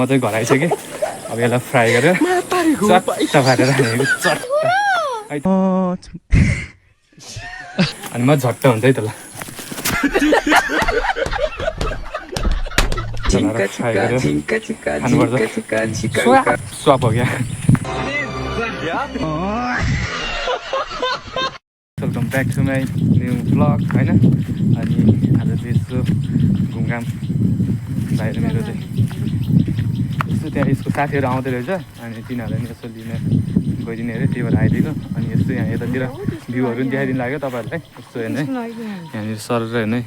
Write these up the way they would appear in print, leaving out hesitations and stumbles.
म चाहिँ घर आइसकेँ अब यसलाई फ्राई गरेर चट्टा पारेर हालेको चट्टा अनि म झट्ट हुन्छ है त ल फ्राई गरेर खानुपर्छ स्वाप हो क्या welcome back to my new blog होइन अनि आज चाहिँ यसो घुमघाम बाहिर मेरो चाहिँ यसो त्यहाँ यसको साथीहरू आउँदै रहेछ अनि तिनीहरूलाई नि यसो लिन गइदिने अरे त्यही भएर आइदिएको अनि यस्तो यहाँ यतातिर भ्यूहरू पनि देखाइदिनु लाग्यो तपाईँहरूलाई यस्तो हेर्नु है यहाँनिर सर हेर्नु है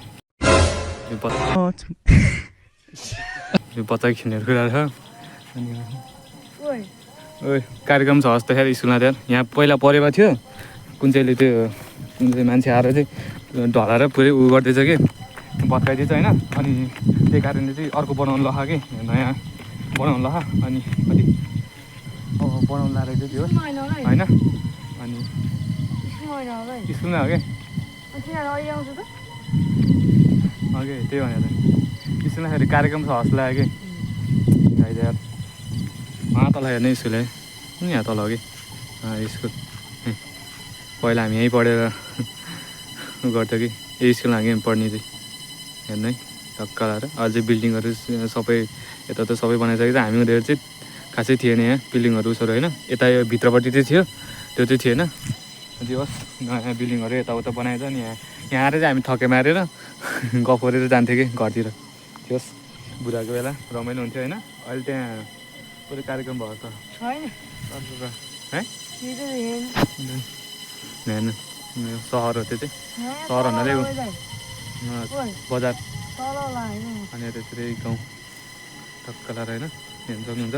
यो बच्चा खिनेर कुरा छ अनि ओइ कार्यक्रम छ जस्तो ख्याल स्कुलमा त्यहाँ यहाँ पहिला परेको थियो कुन चाहिँ मान्छे आएर चाहिँ ढलाएर पुरै उ गर्दैछ कि भत्काइदिएछ होइन अनि त्यही कारणले चाहिँ अर्को बनाउनु लगा कि नयाँ बनाउनु लगा अनि कति बनाउनु लागेको थियो त्यो होइन अनि स्कुलमै हो कि अघि त्यही भनेर स्कुलमा फेरि कार्यक्रम छ जस्तो लाग्यो कि यार वहाँ तल हेर्ने स्कुल है यहाँ तल हो कि स्कुल पहिला हामी यहीँ पढेर गर्थ्यो कि यही स्कुलमा हामी पढ्ने चाहिँ हेर्नु है टक्क लाएर अझै बिल्डिङहरू सबै यता त सबै बनाइसकेको छ हामी हुँदाखेरि चाहिँ खासै थिएन यहाँ बिल्डिङहरू उसहरू होइन यता यो भित्रपट्टि चाहिँ थियो त्यो चाहिँ थिएन त्यो होस् नयाँ बिल्डिङहरू यताउता बनाएछ अनि यहाँ आएर चाहिँ हामी थके मारेर गफ गरेर जान्थ्यो कि घरतिर त्यो होस् बुढाको बेला रमाइलो हुन्थ्यो होइन अहिले त्यहाँ पुरै कार्यक्रम भएको छ है हेर्नु सहर हो त्यो चाहिँ सहर भन्नाले बजार अनि यतातिर गाउँ टक्क लाएर होइन हेर्नु सक्नुहुन्छ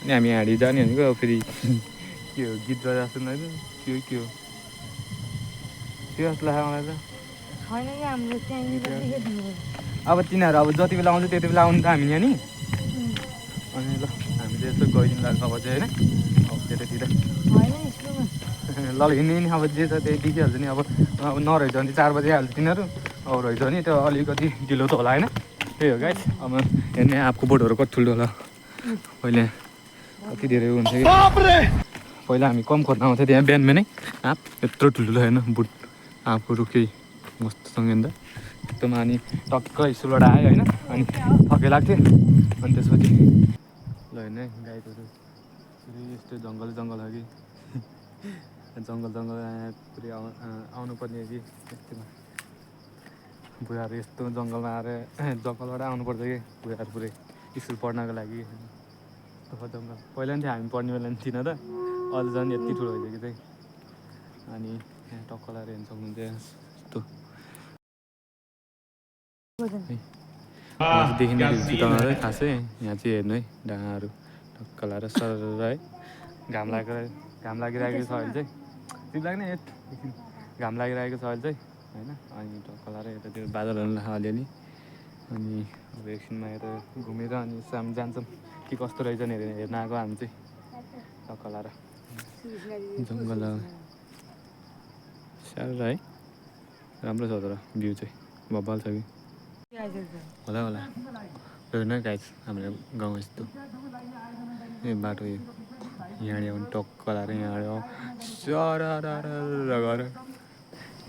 अनि हामी हाँडी जाने भनेको फेरि के हो गीत बजा सुन्नु होइन के हो त्यो जस्तो लाग्यो मलाई त अब तिनीहरू अब जति बेला आउँछ त्यति बेला आउनु त हामी यहाँ नि अनि ल हामी चाहिँ यसो गइदिनु लाग्छ अब चाहिँ होइन अब त्यतातिर ल हिँड्ने अब जे छ त्यही देखिहाल्छ नि अब नरहेछ भने 4 बजी आइहाल्छ तिनीहरू अब रहेछ भने त्यो अलिकति ढिलो त होला होइन त्यही हो गाइस अब हेर्ने आँपको बोटहरू कति ठुल्ठुलो पहिले कति धेरै हुन्छ कि पहिला हामी कम खोज्न आउँथ्यो त्यहाँ बिहान बिहानै आँप यत्रो ठुल्ठुलो होइन बुट आँपको रुखै मस्तसँग नि त एकदम अनि टक्क स्कुलबाट आयो होइन अनि थकै लाग्थ्यो अनि त्यसपछि ल हेर्ने गाईहरू पुरै यस्तो जङ्गल हो कि जङ्गल पुरै आउनुपर्ने कि यस्तोमा बुढाहरू यस्तो जङ्गलमा आएर जङ्गलबाट आउनुपर्छ कि बुढाहरू पुरै स्कुल पढ्नको लागि जङ्गल पहिला पनि थियो हामी पढ्ने बेला पनि थिएन त अहिले झन् यति ठुलो भइसक्यो चाहिँ अनि यहाँ टक्क लगाएर हेर्नु सक्नुहुन्छ यस्तो देखिने चिताउनु खासै यहाँ चाहिँ हेर्नु है ढाँडाहरू टक्क लगाएर सर है घाम लागिरहेको छ अहिले चाहिँ ठिक लाग्ने घाम लागिरहेको छ अहिले चाहिँ होइन अनि टक्क लगाएर यतातिर बादलहरू अलिअलि अनि अब एकछिनमा यता घुमेर अनि हामी जान्छौँ के कस्तो रहेछ नि हेर्न आएको हामी चाहिँ टक्क लगाएर जङ्गल साह्रो है राम्रो छ तर भ्यू चाहिँ बब्बाल छ कि होला हेर्नु गाइस हाम्रो गाउँ यस्तो ए बाटो यो यहाँनिर पनि टक्क लगाएर यहाँ सर गएर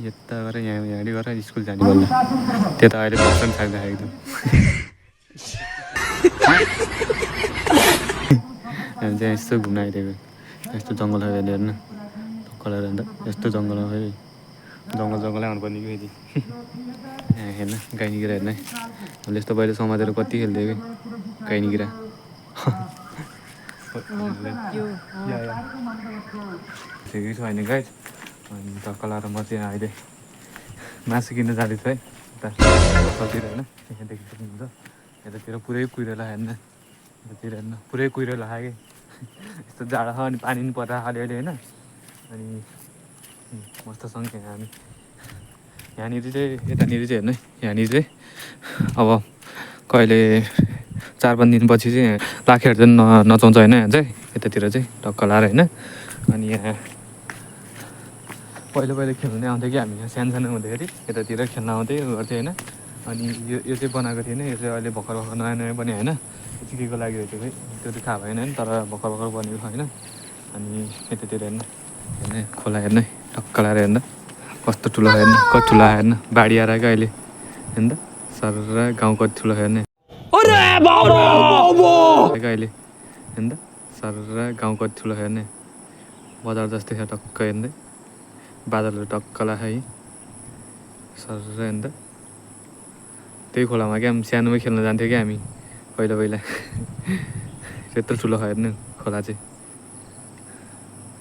यता गएर यहाँ गएर स्कुल जाने बोल्दा त्यता अहिले भाषण खाइदिएको हामी चाहिँ यस्तो घुम्न आइदिएको यस्तो जङ्गल हेर्नु टक्क लगाएर अन्त यस्तो जङ्गलमा फेरि जङ्गलै आउनुपर्ने कि फेरि हेर्न गाईनिगिरा हेर्न हामीले यस्तो पहिले समातेर कति खेल्थ्यो कि गाईनिगिरा ठिकै छ होइन गाई अनि टक्क लगाएर म चाहिँ अहिले मासु किन्न जाँदैछु है यतातिर होइन यहाँ देखि सक्नुहुन्छ यतातिर पुरै कुहिरोला हेर्न यतातिर हेर्न पुरै कुहिरोला कि यस्तो जाडो छ अनि पानी पनि पर्दा अलिअलि होइन अनि मस्तसँग हामी यहाँनिर चाहिँ यतानिर चाहिँ हेर्नु यहाँनिर चाहिँ अब कहिले 4-5 दिनपछि चाहिँ लाखेहरू चाहिँ नचाउँछ होइन यहाँ चाहिँ यतातिर चाहिँ टक्क लाएर होइन अनि यहाँ पहिला खेल्नु नै आउँथ्यो कि हामी यहाँ सानो हुँदाखेरि यतातिर खेल्न आउँथ्यो गर्थ्यो होइन अनि यो चाहिँ बनाएको थिएन, यो चाहिँ अहिले भर्खर नयाँ नयाँ बन्यो होइन। त्यो चाहिँ के को लागि हो त्यो चाहिँ थाहा भएन होइन, तर भर्खर बनेको होइन। अनि यतातिर हेर्नु खोला हेर्नु टक्क लाएर हेर्नु कस्तो ठुलो हेर्नु कति ठुलो हेर्नु बाढी आएर क्या अहिले हेर्नु त सर गाउँ कति ठुलो हेर्ने अहिले हेर्नु त सर गाउँ कति ठुलो हेर्ने बजार जस्तै छ टक्क हेर्दै बादलहरू टक्क लाग्छ है सर हेर्नु त त्यही खोलामा क्या सानोमै खेल्न जान्थ्यो क्या हामी पहिला त्यत्रो ठुलो हेर्नु खोला चाहिँ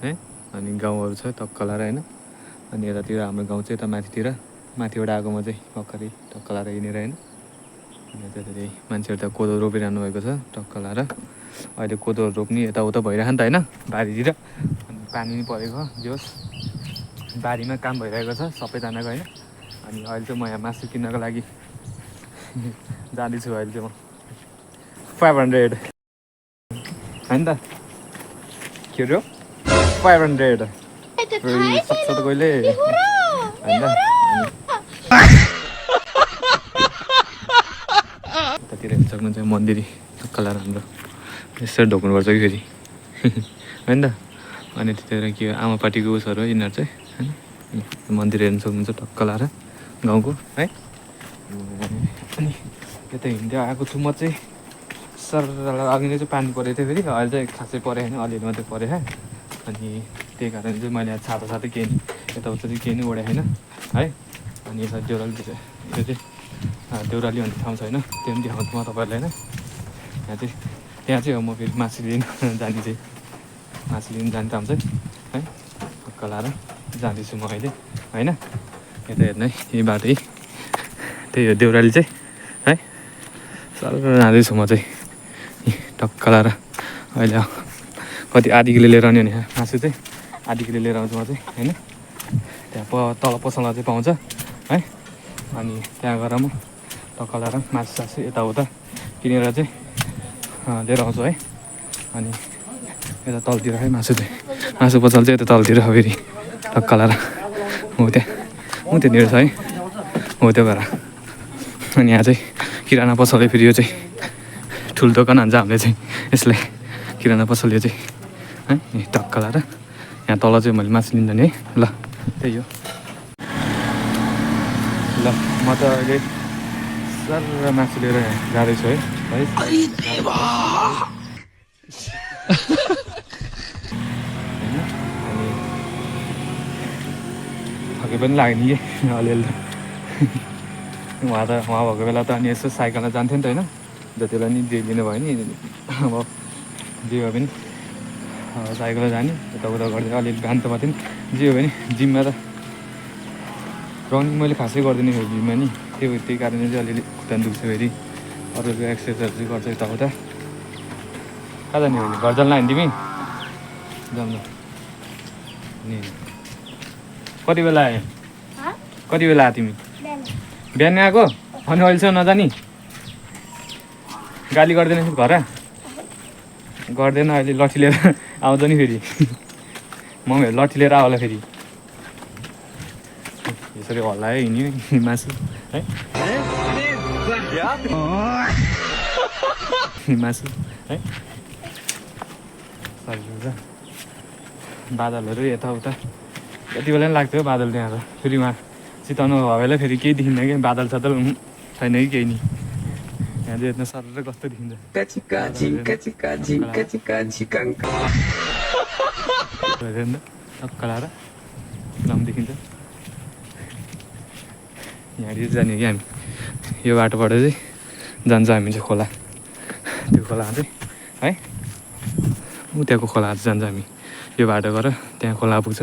है। अनि गाउँहरू छ टक्क लाएर होइन। अनि यतातिर हाम्रो गाउँ चाहिँ यता माथिबाट आएको म चाहिँ भर्खरै टक्क लाएर हिँडेर होइन। अनि यतातिर मान्छेहरू त कोदो रोपिरहनु भएको छ टक्क लाएर। अहिले कोदोहरू रोप्ने यताउता भइरहेको नि त होइन बारीतिर। अनि पानी पनि परेको जोस् बारीमा काम भइरहेको छ सबैजनाको होइन। अनि अहिले चाहिँ म यहाँ मासु किन्नको लागि जाँदैछु। अहिले चाहिँ म 500 होइन त के हो 500 सक्छ त कहिले होइन। यतातिर हेर्न सक्नुहुन्छ मन्दिर कलर हाम्रो यसरी ढोक्नुपर्छ कि फेरि होइन त। अनि त्यतिर के आमापाटीको उसहरू यिनीहरू चाहिँ होइन मन्दिर हेर्न सक्नुहुन्छ टक्क लाएर गाउँको है। अनि यता हिँड्दै आएको छु म चाहिँ सर अघि नै चाहिँ पानी परेको थियो फेरि अहिले चाहिँ खासै परेको होइन अलिअलि मात्रै पऱ्यो है। अनि त्यही कारण चाहिँ मैले छाता साथै केही नि यताउता चाहिँ केही नै ओढेको होइन है। अनि यता देउराली यो चाहिँ देउराली भन्ने ठाउँ छ होइन त्यो पनि देखाउँछु म तपाईँहरूलाई होइन। त्यहाँ चाहिँ हो म फेरि मासु लिन जाने चाहिँ मासु लिन जाने ठाउँ चाहिँ है टक्क लाएर जाँदैछु म अहिले होइन। यता हेर्नु है यही बाटै त्यही हो देउराली चाहिँ है सर जाँदैछु म चाहिँ टक्क लाएर। अहिले कति आधी किलो लिएर आउने भने मासु चाहिँ आधी किलो लिएर आउँछु म चाहिँ होइन। त्यहाँ तल पसलमा चाहिँ पाउँछ है। अनि त्यहाँ गएर म टक्क लाएर मासु सासु यताउता किनेर चाहिँ लिएर आउँछु है। अनि यता तलतिर है मासु पसल चाहिँ यता तलतिर फेरि टक्क लाएर हो त्यहाँनिर छ है हो त्यो भएर। अनि यहाँ चाहिँ किराना पसल फेरि यो चाहिँ ठुलो दोकान हान्छ हामीले चाहिँ यसलाई किराना पसल यो चाहिँ है टक्क लाएर यहाँ तल चाहिँ मैले मासु लिँदा नि है ल त्यही हो ल। म त अहिले सर मासु लिएर जाँदैछु है अनि थके पनि लाग्ने कि अलिअलि उहाँ भएको बेला त अनि यसो साइकलमा जान्थ्यो नि त होइन जति बेला नि जे लिनु भयो नि अब जे भयो भने साइकलमा जाने यताउता गर्दै अलिअलि बिहान त मात्रै जे हो भने जिममा त रनिङ मैले खासै गर्दिनँ फेरि जिममा नि त्यही कारणले चाहिँ अलिअलि खुट्टा दुख्छ फेरि अरू एक्सर्साइजहरू चाहिँ गर्छ यताउता। कहाँ जाने हो घर जान लाग्यो तिमी जाउँ न। नि कति बेला आयो तिमी बिहान आएको अनि अहिलेसम्म नजानी गाली गर्दैन घर गर्दैन अहिले लट्ठी लिएर आउँछ नि फेरि मम्मीहरू लट्ठी लिएर आउला फेरि यसरी हल्लायो हिँड्यो मासु है मासु है सर बादलहरू यताउता यति बेला पनि लाग्थ्यो बादल त्यहाँ त फेरि उहाँ चिताउनु भयो बेला फेरि केही देखिँदैन कि बादल सादल छैन कि केही नि यहाँ चाहिँ यता सर कस्तो देखिन्छ टक्क लाएर राम्रो देखिन्छ। यहाँनिर जाने कि हामी यो बाटोबाट चाहिँ जान्छ हामी चाहिँ खोला त्यो खोला चाहिँ है ऊ त्यहाँको खोला चाहिँ जान्छ हामी यो बाटो गएर त्यहाँ खोला पुग्छ।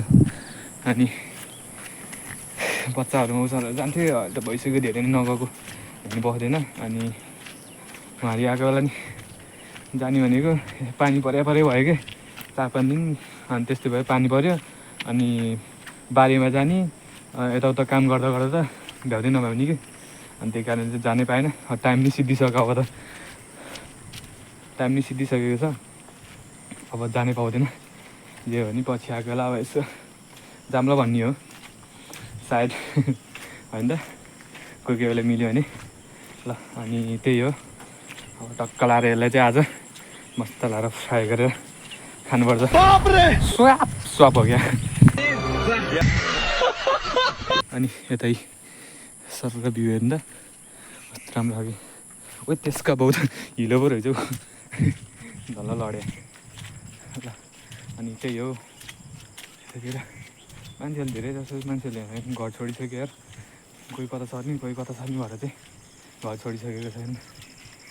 अनि बच्चाहरू उसहरू जान्थ्यो अहिले त भइसक्यो धेरै नै नगएको हामी बस्दैन। अनि उहाँहरू आएको बेला नि जाने भनेको पानी परे भयो कि 4-5 दिन अनि त्यस्तो भयो पानी पऱ्यो अनि बारीमा जाने यताउता काम गर्दा त भ्याउँदै नभ्याउने कि अनि त्यही कारण चाहिँ जानै पाएन। टाइम नि सिद्धिसक्यो अब त टाइम नि सिद्धिसकेको छ अब जानै पाउँदैन जे हो नि पछि आएको बेला अब यसो जाम्ला भन्ने हो सायद होइन त कोही बेला मिल्यो भने ल अनि त्यही हो अब टक्क लाएर यसलाई चाहिँ आज मस्त लाएर फ्राई गरेर खानुपर्छ स्वाप स्वाप हो क्या अनि यतै सरका भ्यू हेर्नु त कस्तो राम्रो लाग्यो ओ त्यसका बहुत हिलो पो रहेछ धल्ल लड्यो ल अनि त्यही हो यतातिर मान्छेहरूले धेरै जस्तो मान्छेहरूले घर छोडिसक्यो यार कोही कता सर्ने कोही कता सर्ने भएर चाहिँ घर छोडिसकेको छैन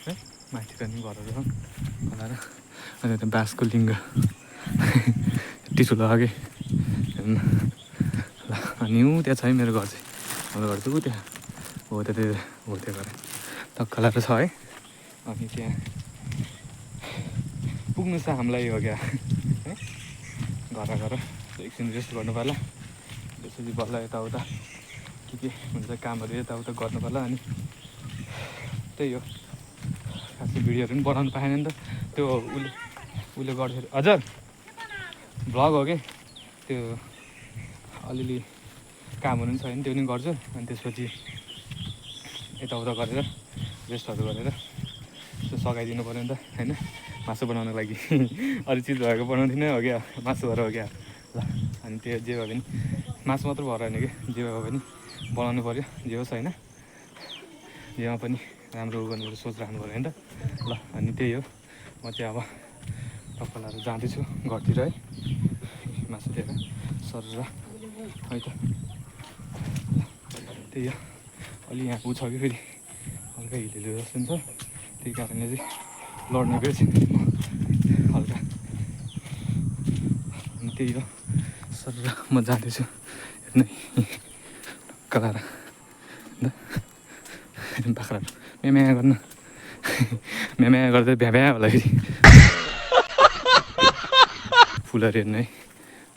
है माथितिर नि घरहरू छन् खोलाएर अनि त्यो बाँसको लिङ्ग यति ठुलो अघि हेर्नु ल अनि ऊ त्यहाँ छ है मेरो घर चाहिँ हाम्रो घर चाहिँ ऊ त्यहाँ हो त्यहाँ हो त्यो घर टक्क लाएर छ है अनि त्यहाँ पुग्नु छ हामीलाई हो क्या है घर घर एकछिन रेस्ट गर्नु पर्ला त्यसपछि बल्ल यताउता के हुन्छ कामहरू यताउता गर्नु पर्ला अनि त्यही हो खासै भिडियोहरू पनि बनाउनु पाएन नि त त्यो उसले गर्दाखेरि हजुर भ्लग हो कि त्यो अलिअलि कामहरू पनि छैन त्यो पनि गर्छु अनि त्यसपछि यताउता गरेर रेस्टहरू गरेर त्यो सघाइदिनु पऱ्यो नि त होइन मासु बनाउनको लागि अरू चिज भएको बनाउँदिनँ हो क्या मासु भएर हो क्या ल अनि त्यो जे भयो भने मासु मात्र भएर होइन कि जे भयो भने बनाउनु पऱ्यो जे होस् होइन जेमा पनि राम्रो गर्नु सोच राख्नु पऱ्यो होइन त ल अनि त्यही हो म चाहिँ अब टक्क लाएर जाँदैछु घरतिर है मासु लिएर सरेर है त ल त्यही हो अलि यहाँ पुग्छ कि फेरि हल्का हिलो जस्तो नि छ त्यही कारणले चाहिँ लड्ने गएछ हल्का अनि त्यही हो सरेर म जाँदैछु हेर्नु टक्क लाएर बाख्राहरू म्याम्या गर्नु म्याम्या गर्दै भ्याभ्या होला फेरि फुलहरू हेर्नु है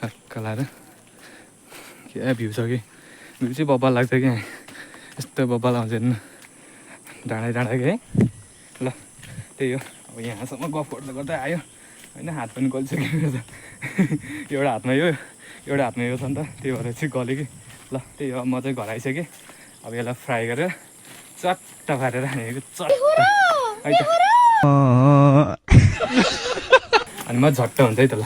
टक्क लाएर क्या भ्यू छ कि भ्यू चाहिँ बब्बा लाग्छ क्या यस्तो बब्बा लाउँछ हेर्नु डाँडा कि है ल त्यही हो अब यहाँसम्म गफ गर्दा गर्दै आयो होइन हात पनि गलिसक्यो एउटा हातमा यो एउटा हातमा यो छ नि त त्यही भएर चाहिँ गल्यो कि ल त्यही हो म चाहिँ घर आइसकेँ अब यसलाई फ्राई गरेर चट्ट पारेर हानेको चट्ट है त अनि म झट्ट हुन्छ है त ल